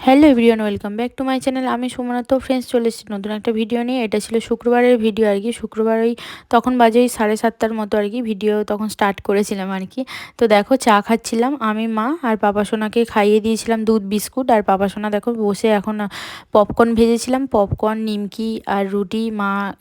Hello everyone, welcome back to my channel. আমি সুমনা। তো friends, চলে এসেছি নতুন একটা ভিডিও নিয়ে। এটা ছিল শুক্রবারের ভিডিও আর কি। শুক্রবার ওই তখন বাজে ওই 7:30টার মতো আর কি। ভিডিও তখন স্টার্ট করেছিলাম আর কি। তো দেখো, চা খাচ্ছিলাম আমি, মা আর পাপা সোনাকে খাইয়ে দিয়েছিলাম দুধ বিস্কুট। আর পাপা সোনা দেখো বসে এখন পপকর্ন ভেজেছিলাম, পপকর্ন, নিমকি আর রুটি।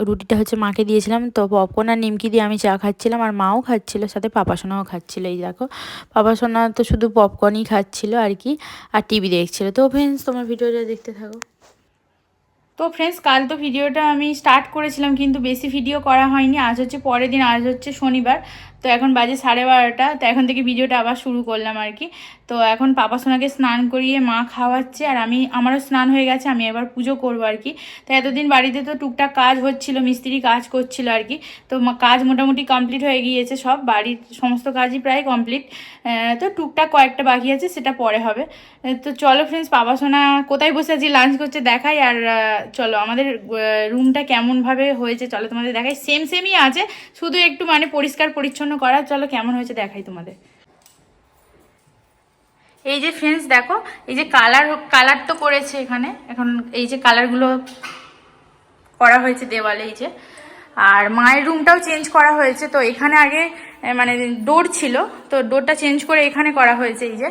রুটিটা হচ্ছে মাকে দিয়েছিলাম। তো পপকর্ন আর নিমকি দিয়ে আমি চা খাচ্ছিলাম, আর মাও খাচ্ছিল, সাথে পাপা সোনাও খাচ্ছিল। এই দেখো, পাপা সোনা তো শুধু পপকর্নই খাচ্ছিল আর কি, আর টিভি দেখছিল। তো ফ্রেন্ডস, তোমার ভিডিওটা দেখতে থাকো। তো ফ্রেন্ডস, কাল তো ভিডিওটা আমি স্টার্ট করেছিলাম, কিন্তু বেশি ভিডিও করা হয়নি। আজ হচ্ছে পরের দিন, আজ হচ্ছে শনিবার। তো এখন বাজে 12:30। তো এখন থেকে ভিডিওটা আবার শুরু করলাম আর কি। তো এখন পাপা সোনাকে স্নান করিয়ে মা খাওয়াচ্ছে, আর আমারও স্নান হয়ে গেছে। আমি এবার পুজো করবো আর কি। তো এতদিন বাড়িতে তো টুকটাক কাজ হচ্ছিল, মিস্ত্রি কাজ করছিল আর কি। তো কাজ মোটামুটি কমপ্লিট হয়ে গিয়েছে, সব বাড়ির সমস্ত কাজই প্রায় কমপ্লিট। তো টুকটাক কয়েকটা বাকি আছে, সেটা পরে হবে। তো চলো ফ্রেন্ডস, পাপা সোনা কোথায় বসে আছি লাঞ্চ করছে দেখাই। আর চলো আমাদের রুমটা কেমনভাবে হয়েছে চলো তোমাদের দেখাই। সেমই আছে, শুধু একটু মানে পরিষ্কার পরিচ্ছন্ন করা। চলো কেমন হয়েছে দেখাই তোমাদের। এই যে ফ্রেন্ডস দেখো, এই যে কালার তো করেছে এখানে। এখন এই যে কালারগুলো করা হয়েছে দেওয়ালে, এই যে। আর মায়ের রুমটাও চেঞ্জ করা হয়েছে। তো এখানে আগে মানে ডোর ছিল, তো ডোরটা চেঞ্জ করে এখানে করা হয়েছে। এই যে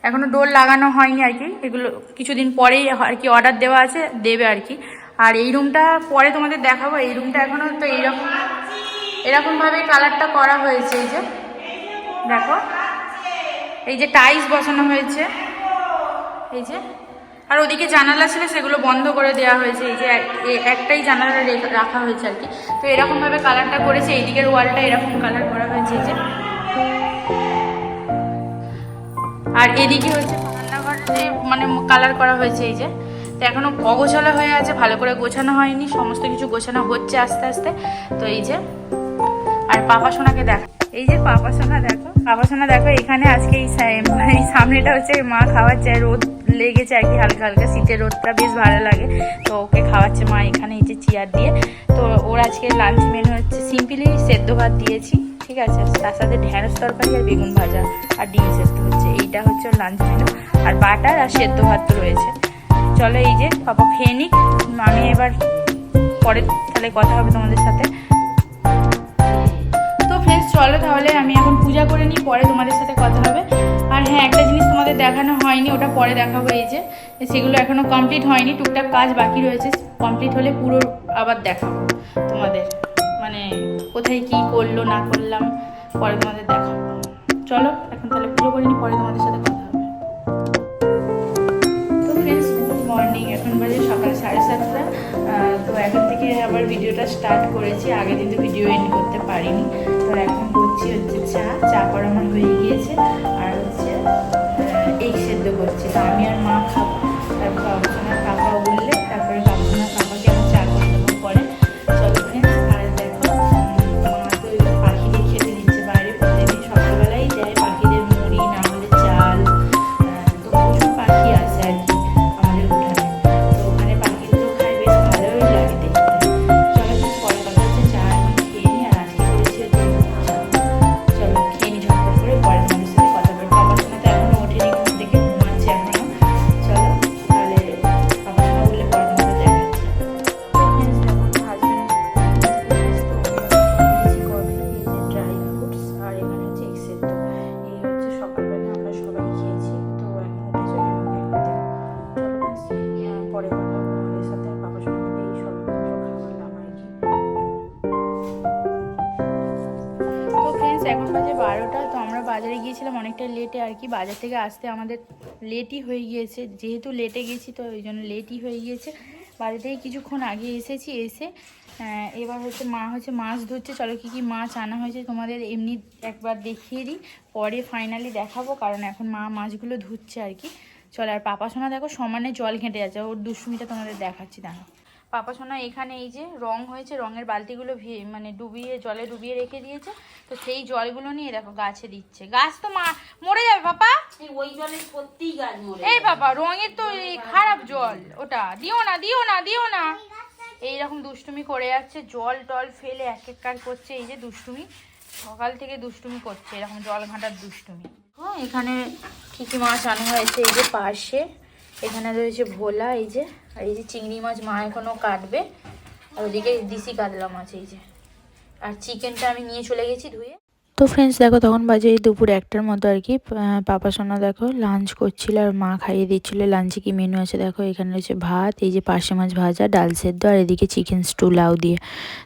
এখনো ডোর লাগানো হয়নি আর কি, এগুলো কিছুদিন পরেই আর কি অর্ডার দেওয়া আছে, দেবে আর কি। আর এই রুমটা পরে তোমাদের দেখাবো। এই রুমটা এখনো তো এরকমভাবে কালারটা করা হয়েছে। এই যে দেখো, এই যে টাইলস বসানো হয়েছে, এই যে। আর ওদিকে জানালা ছিল, সেগুলো বন্ধ করে দেওয়া হয়েছে। এই যে একটাই জানালা রাখা হয়েছে আর কি। তো এরকমভাবে কালারটা করেছে। এইদিকের ওয়ালটা এরকম কালার করা হয়েছে, এই যে। আর এদিকে হচ্ছে রান্নাঘরে মানে কালার করা হয়েছে, এই যে। তো এখনো অগোছালো হয়ে আছে, ভালো করে গোছানো হয়নি, সমস্ত কিছু গোছানো হচ্ছে আস্তে আস্তে। তো এই যে, আর পাপা সোনাকে দেখো, এই যে পাপা সোনা দেখো, পাপা সোনা দেখো এখানে আজকে এই সামনেটা হচ্ছে মা খাওয়াচ্ছে। রোদ লেগেছে আর কি, হালকা হালকা শীতের রোদটা বেশ ভালো লাগে। তো ওকে খাওয়াচ্ছে মা এখানে, এই যে চেয়ার দিয়ে। তো ওর আজকে লাঞ্চ মেনু হচ্ছে সিম্পলি সেদ্ধ ভাত দিয়েছি, ঠিক আছে। তার সাথে ঢ্যাঁড়স তরকারি আর বেগুন ভাজা আর ডিম সেদ্ধ হচ্ছে। এইটা হচ্ছে ওর লাঞ্চ মেনু। আর বাটার আর সেদ্ধ ভাত তো রয়েছে। চলো, এই যে পাপা খেয়ে নিক, আমি এবার পরে তাহলে কথা হবে তোমাদের সাথে। তো ফ্রেন্ডস চলো তাহলে আমি এখন পূজা করে নিই, পরে তোমাদের সাথে কথা হবে। আর হ্যাঁ, একটা জিনিস তোমাদের দেখানো হয়নি, ওটা পরে দেখাবো। এই যে সেগুলো এখনো কমপ্লিট হয়নি, টুকটাক কাজ বাকি রয়েছে। কমপ্লিট হলে পুরো আবার দেখাবো তোমাদের, মানে কোথায় কি করলো না করলাম পরে তোমাদের দেখাবো। চলো এখন তাহলে পুজো করে নিই, পরে তোমাদের সাথে কথা হবে। তো ফ্রেন্ডস, গুড মর্নিং। এখন বাজে সকাল 7:30। তো এখন থেকে আবার ভিডিওটা স্টার্ট করেছি। আগের দিন তো ভিডিও এন্ড করতে পারিনি। তো এখন করছি হচ্ছে চা করা আমার হয়ে গিয়েছে। আর হচ্ছে এগ সেদ্ধ করছি। তো আমি আর মা খাবো, তারপর বাবুসোনার পাপা উঠলে তারপরে বাবুসোনার পাপাকে আমার চা করে দেবো পরে। চলো ফ্রেন্ডস, আর দেখো মা তো পাখিদের খেতে দিচ্ছে বাইরে। প্রত্যেকদিন সকালবেলাই দেয় পাখিদের মুড়ি, না হলে চাল। তো প্রচুর পাখি আছে আর কি আমাদের উঠানে। তো ওখানে পাখিগুলো খায়, বেশ ভালোই লাগে দেখতে। চলো পরে কথা হচ্ছে, চা এখন খেয়ে নিই। আর আজকে করেছি হচ্ছে চা। চলো খেয়ে নিই ঝটপট করে, পরে তোমাদের সাথে কথা বলবো। পাপার সময় তো এখনো ওঠেনি, ঘুম থেকে ঘুমাচ্ছে এখনো। চলো তাহলে পাপার সময় উঠলে পরে তোমাদের দেখাচ্ছি। ড্রাই ফ্রুটস আর এখানে হচ্ছে এগ সেদ্ধ। এই হচ্ছে সকালবেলা আমরা সবাই খেয়েছি। তো এখন উঠেছে, ওই জন্য পরে কথা হবে আমাদের সাথে। বাবার সঙ্গে এই সব খাওয়ালাম আর কি। তো ফ্রেন্ডস, এখন বাজে 12টা। তো আমরা বাজারে গিয়েছিলাম অনেকটা লেটে আর কি। বাজার থেকে আসতে আমাদের লেটই হয়ে গিয়েছে, যেহেতু লেটে গেছি তো ওই জন্য লেটই হয়ে গিয়েছে। বাজার থেকে কিছুক্ষণ আগে এসেছি। এসে এবার হচ্ছে মা হচ্ছে মাছ ধরছে। চলো কী কী মাছ আনা হয়েছে তোমাদের এমনি একবার দেখিয়ে দিই, পরে ফাইনালি দেখাবো, কারণ এখন মা মাছগুলো ধুচ্ছে আর কি। চলো, আর পাপা সোনা দেখো সমানে জল ঘেঁটে যাচ্ছে, ওর দুষ্টুমিটা তোমাদের দেখাচ্ছি। দেখো পাপা সোনা এখানে এই যে রং হয়েছে, রঙের বালতিগুলো মানে জলে ডুবিয়ে রেখে দিয়েছে। তো সেই জলগুলো নিয়ে দেখো গাছে দিচ্ছে। গাছ তো মরে যাবে পাপা, ওই জলে সত্যিই গাছ মরে এই যাবে। বাবা রঙের তো খারাপ জল, ওটা দিও না দিও না দিও না। এইরকম দুষ্টুমি করে যাচ্ছে, জল টল ফেলে এক কার করছে। এই যে দুষ্টুমি, সকাল থেকে দুষ্টুমি করছে, এরকম জল ঘাঁটার দুষ্টুমি। হ্যাঁ, এখানে কী কী মাছ আনা হয়েছে, এই যে পার্শে, এখানে রয়েছে ভোলা, এই যে, আর এই যে চিংড়ি মাছ মা এখনও কাটবে, আর ওদিকে দিশি কাতলা মাছ, এই যে, আর চিকেনটা আমি নিয়ে চলে গেছি ধুয়ে। তো ফ্রেন্ডস দেখো তখন বাজে এই দুপুর 1টার মতো আর কি। পাপা সোনা দেখো লাঞ্চ করছিল আর মা খাইয়ে দিচ্ছিলো। লাঞ্চে কি মেনু আছে দেখো, এখানে রয়েছে ভাত, এই যে পার্শে মাছ ভাজা, ডাল সেদ্ধ, আর এদিকে চিকেন স্টু লাউ দিয়ে।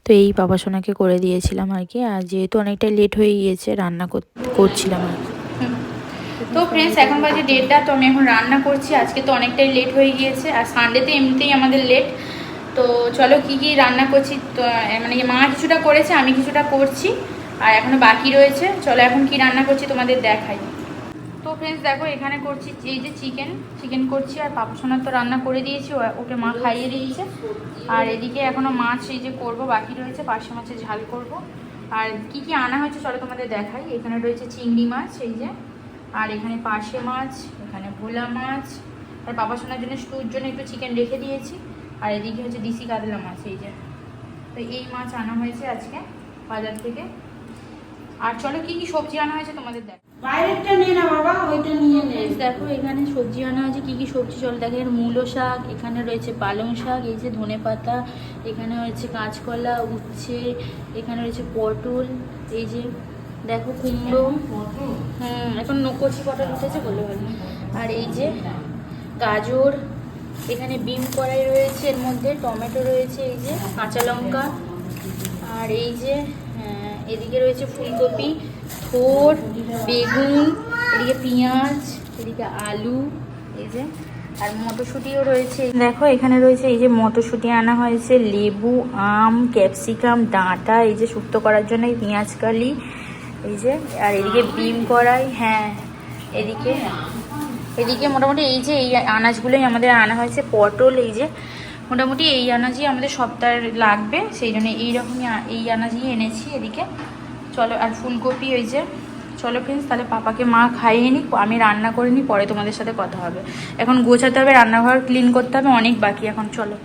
তো এই পাপা সোনাকে করে দিয়েছিলাম আর কি। আর যেহেতু অনেকটা লেট হয়ে গিয়েছে রান্না করছিলাম আর কি। তো ফ্রেন্ডস এখন বাজে 1:30, তো আমি এখন রান্না করছি। আজকে তো অনেকটাই লেট হয়ে গিয়েছে, আর সানডেতে এমনিতেই আমাদের লেট। তো চলো কি কি রান্না করছি, তো মানে মা কিছুটা করেছে, আমি কিছুটা করছি, আর এখনো বাকি রয়েছে। চলো এখন কি রান্না করছি তোমাদের দেখাই। তো ফ্রেন্ডস দেখো এখানে করছি এই যে চিকেন করছি, আর পাপা সোনার তো রান্না করে দিয়েছি, ওকে মা খাইয়ে দিয়েছে। আর এদিকে এখনো মাছ এই যে করবো বাকি রয়েছে, পার্শে মাছের ঝাল করব। আর কি কি আনা হয়েছে চলো তোমাদের দেখাই। এখানে রয়েছে চিংড়ি মাছ, এই যে, আর এখানে পার্শে মাছ, এখানে ভোলা মাছ, আর পাপা সোনার জন্য স্টুর জন্য একটু চিকেন রেখে দিয়েছি। আর এদিকে হচ্ছে দিশি কাতলা মাছ, এই যে। তো এই মাছ আনা হয়েছে আজকে বাজার থেকে। আর চলো কি কি সবজি আনা হয়েছে তোমাদের দেখ। বাইরেরটা নিয়ে না বাবা, ওইটা নিয়ে নে। দেখো এখানে সবজি আনা হয়েছে, কি কি সবজি চলো দেখেন। মূলো শাক, এখানে রয়েছে পালং শাক, এই যে ধনে পাতা, এখানে রয়েছে কাঁচকলা, উচ্ছে, এখানে রয়েছে পটল, এই যে দেখো কুমড়ো, এখন কচি পটল উঠেছে বলে বলে। আর এই যে গাজর, এখানে বিম কড়াই রয়েছে, এর মধ্যে টমেটো রয়েছে, এই যে কাঁচা লঙ্কা, আর এই যে এদিকে রয়েছে ফুলকপি, থোড়, বেগুন, এদিকে পেঁয়াজ, এদিকে আলু, এই যে, আর মটরশুঁটিও রয়েছে। দেখো এখানে রয়েছে এই যে মটরশুঁটি আনা হয়েছে, লেবু, আম, ক্যাপসিকাম, ডাঁটা, এই যে শুক্তো করার জন্য এই পেঁয়াজ কালি, এই যে, আর এদিকে বিম কড়াই, হ্যাঁ এদিকে মোটামুটি এই যে এই আনাজগুলোই আমাদের আনা হয়েছে। পটল, এই যে মোটামুটি এই আনাজই আমাদের সপ্তাহে লাগবে, সেই জন্য এইরকমই এই আনাজই এনেছি এদিকে। চলো, আর ফুলকপি, ওই যে। চলো ফ্রেন্ডস তাহলে পাপাকে মা খাইয়ে নিই, আমি রান্না করে নিই, পরে তোমাদের সাথে কথা হবে। এখন গোছাতে হবে, রান্নাঘর ক্লিন করতে হবে, অনেক বাকি। এখন চলো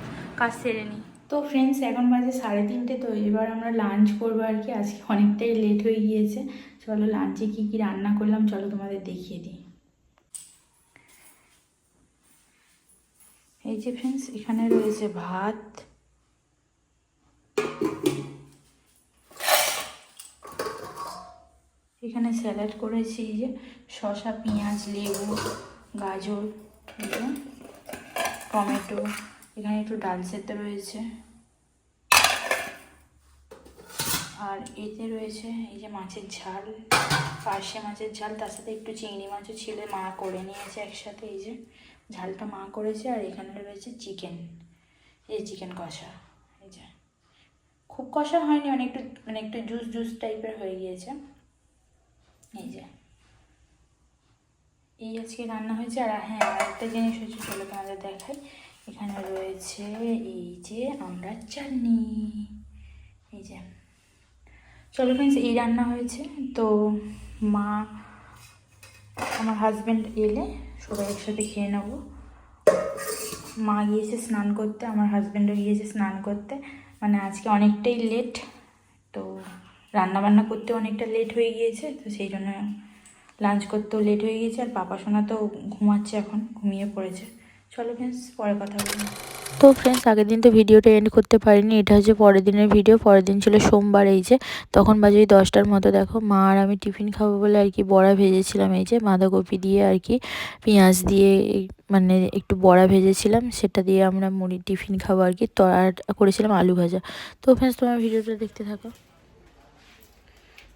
কাজ সেরে নিই। তো ফ্রেন্ডস এখন বাজে 3:30, তো এবার আমরা লাঞ্চ করবো আর কি। আজকে অনেকটাই লেট হয়ে গিয়েছে। চলো লাঞ্চে কি কি রান্না করলাম চলো তোমাদের দেখিয়ে দিই। এই যে ফ্রেন্ডস এখানে রয়েছে ভাত, এখানে স্যালাড করেছি, এই যে শসা, পেঁয়াজ, লেবু, গাজর, টমেটো, এখানে একটু ডাল সেদ্ধ রয়েছে, আর এতে রয়েছে এই যে মাছের ঝাল, পার্শে মাছের ঝাল, তার সাথে একটু চিংড়ি মাছও ছিল, মা করে নিয়েছে একসাথে, এই যে ঝালটা মা করেছে। আর এখানে রয়েছে চিকেন, এই চিকেন কষা, এই যে খুব কষা হয়নি, একটু জুস জুস টাইপের হয়ে গিয়েছে, এই যে এই আজকে রান্না হয়েছে। আর হ্যাঁ আরেকটা জিনিস হচ্ছে চলো তোমাদের দেখাই। এখানে রয়েছে এই যে আমরা চাটনি, এই যে। চলো ফ্রেন্ডস এই রান্না হয়েছে। তো মা, আমার হাজব্যান্ড এলে সবাই একসাথে খেয়ে নেবো। মা গিয়েছে স্নান করতে, আমার হাজব্যান্ডও গিয়েছে স্নান করতে, মানে আজকে অনেকটাই লেট, তো রান্না বান্না করতে অনেকটা লেট হয়ে গিয়েছে, তো সেই জন্য লাঞ্চ করতেও লেট হয়ে গিয়েছে। আর পাপা সোনা তো ঘুমাচ্ছে, এখন ঘুমিয়ে পড়েছে। চলো ফ্রেন্ডস পরে কথা বলি। তো ফ্রেন্ডস আগের দিন তো ভিডিওটা এন্ড করতে পারিনি, এটা হচ্ছে পরের দিনের ভিডিও। পরের দিন ছিল সোমবার, এই যে তখন বাজে 10টার মতো। দেখো মা আর আমি টিফিন খাবো বলে আর কি বড়া ভেজেছিলাম, এই যে বাঁধাকপি দিয়ে আর কি পেঁয়াজ দিয়ে, মানে একটু বড়া ভেজেছিলাম, সেটা দিয়ে আমরা মুড়ি টিফিন খাবো আর কি। তো আর করেছিলাম আলু ভাজা। তো ফ্রেন্ডস তোমার ভিডিওটা দেখতে থাকো।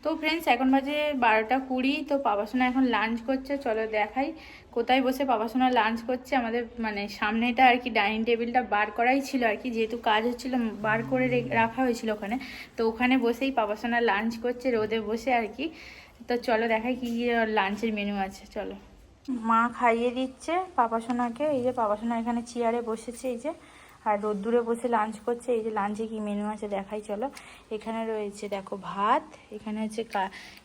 তো ফ্রেন্ডস এখন বাজে 12টা 20, তো পাপা সোনা এখন লাঞ্চ করছে। চলো দেখাই কোথায় বসে পাপা সোনা লাঞ্চ করছে। আমাদের মানে সামনেটা আর কি ডাইনিং টেবিলটা বার করাই ছিল আর কি, যেহেতু কাজ হচ্ছিলো বার করে রাখা হয়েছিল ওখানে, তো ওখানে বসেই পাপা সোনা লাঞ্চ করছে রোদে বসে আর কি। তো চলো দেখাই কি লাঞ্চের মেনু আছে। চলো মা খাইয়ে দিচ্ছে পাপা সোনাকে, এই যে পাপা সোনা এখানে চেয়ারে বসেছে, এই যে, আর রোদ্দুরে বসে লাঞ্চ করছে। এই যে লাঞ্চে কি মেনু আছে দেখাই চলো। এখানে রয়েছে দেখো ভাত, এখানে হচ্ছে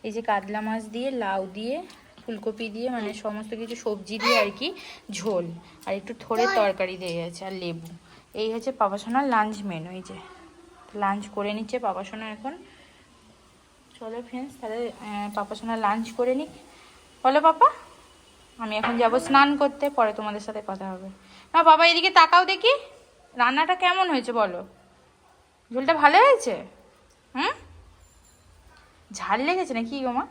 এই যে কাতলা মাছ দিয়ে, লাউ দিয়ে, ফুলকপি দিয়ে, মানে সমস্ত কিছু সবজি দিয়ে আর কি ঝোল, আর একটু থোড়ের তরকারি দিয়ে আছে, আর লেবু। এই হচ্ছে পাপা সোনার লাঞ্চ মেনু, এই যে লাঞ্চ করে নিচ্ছে পাপা সোনা এখন। চলো ফ্রেন্ডস তাহলে পাপা সোনা লাঞ্চ করে নিক, বলো পাপা। আমি এখন যাব স্নান করতে, পরে তোমাদের সাথে কথা হবে। না বাবা এদিকে তাকাও দেখি, রান্নাটা কেমন হয়েছে বলো? ঝোলটা ভালো হয়েছে? হুম, ঝাল লেগেছে নাকি গো মা?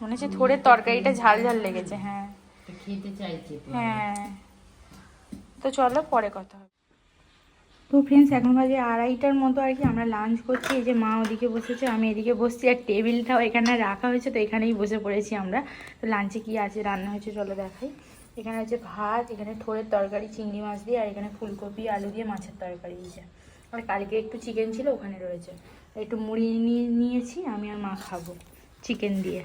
মনে হচ্ছে থোড়ের তরকারিটা ঝাল ঝাল লেগেছে। হ্যাঁ খেতে চাইছে তো। হ্যাঁ, তো চলো পরে কথা হবে। তো ফ্রেন্ডস এখন বাজে 2:30টার মতো আর কি, আমরা লাঞ্চ করছি। এই যে মা ওদিকে বসেছে, আমি এদিকে বসছি, আর টেবিলটাও এখানে রাখা হয়েছে, তো এখানেই বসে পড়েছি আমরা। তো লাঞ্চে কি আছে রান্না হয়েছে চলো দেখাই। এখানে হচ্ছে ভাত, এখানে থোড়ের তরকারি চিংড়ি মাছ দিয়ে, আর এখানে ফুলকপি আলু দিয়ে মাছের তরকারি দিয়েছে। আর কালকে একটু চিকেন ছিল ওখানে রয়েছে, একটু মুড়ি নিয়ে নিয়েছি আমি আর মা খাবো চিকেন দিয়ে।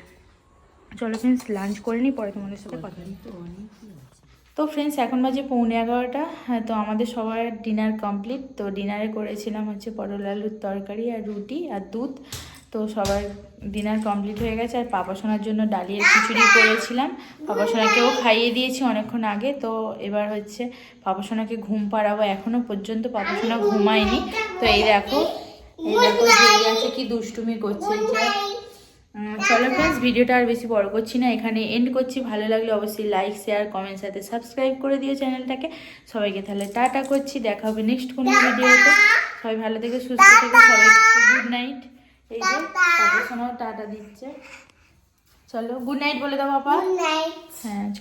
চলো ফ্রেন্ডস লাঞ্চ করে নিই, পরে তোমাদের সাথে কথা বলি। তো ফ্রেন্ডস এখন বাজে 11:15। হ্যাঁ, তো আমাদের সবার ডিনার কমপ্লিট। তো ডিনারে করেছিলাম হচ্ছে পটল আলুর তরকারি আর রুটি আর দুধ। তো সবার ডিনার কমপ্লিট হয়ে গেছে। আর পাপা সোনার জন্য ডালিয়ার খিচুড়ি করেছিলাম, পাপা সোনাকেও খাইয়ে দিয়েছি অনেকক্ষণ আগে। তো এবার হচ্ছে পাপা সোনাকে ঘুম পাড়াবো, এখনও পর্যন্ত পাপা সোনা ঘুমায়নি। তো এই দেখো জেগে আছে, কি দুষ্টুমি করছে এই যে। চলো ফ্রেন্ডস ভিডিওটা আর বেশি বড় করছি না, এখানে এন্ড করছি। ভালো লাগলে অবশ্যই লাইক শেয়ার কমেন্ট সাথে সাবস্ক্রাইব করে দিও চ্যানেলটাকে। সবাইকে তাহলে টাটা করছি, দেখা হবে নেক্সট কোনো ভিডিওতে। সবাই ভালো থেকে সুস্থ থেকে, সবাইকে গুড নাইট। এই যে পাপা সোনাও টাটা দিচ্ছে, চলো গুড নাইট বলে দাও পাপা। হ্যাঁ চলো।